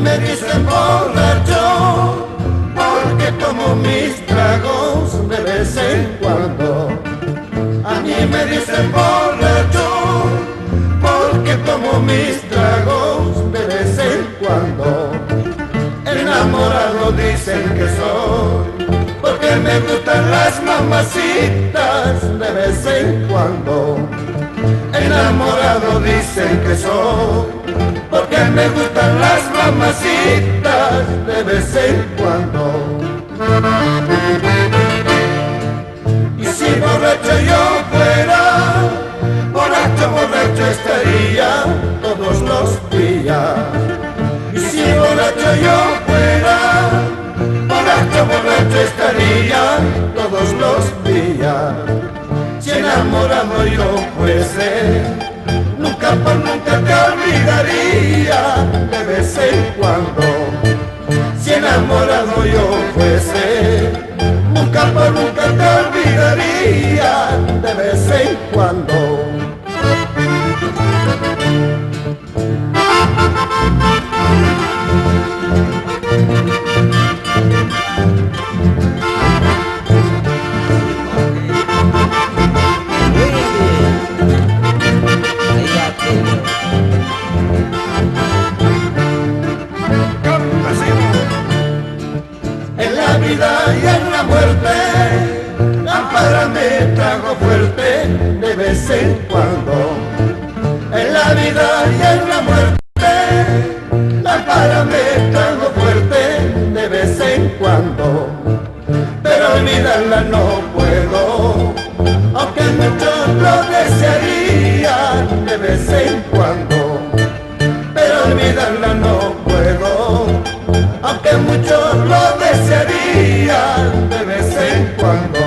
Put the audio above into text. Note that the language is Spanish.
me dicen borracho porque tomo mis tragos de vez en cuando. A mí me dicen borracho porque tomo mis tragos de vez en cuando. Enamorado dicen que soy porque me gustan las mamacitas de vez en cuando. Enamorado dicen que soy porque me gustan las mamacitas de vez en cuando. Y si borracho yo fuera, borracho estaría todos los días. Y si borracho yo fuera, borracho estaría todos los días. Si enamorado yo fuese, nunca por nunca te olvidaría de vez en cuando. Si enamorado yo fuese, nunca por nunca te olvidaría de vez en cuando. En la vida y en la muerte, ampárame, trago fuerte de vez en cuando. En la vida y en la muerte, ampárame, trago fuerte de vez en cuando. Pero olvidarla no puedo, aunque muchos lo desearían de vez en cuando. Pero olvidarla no puedo, aunque muchos lo desearían de vez en cuando.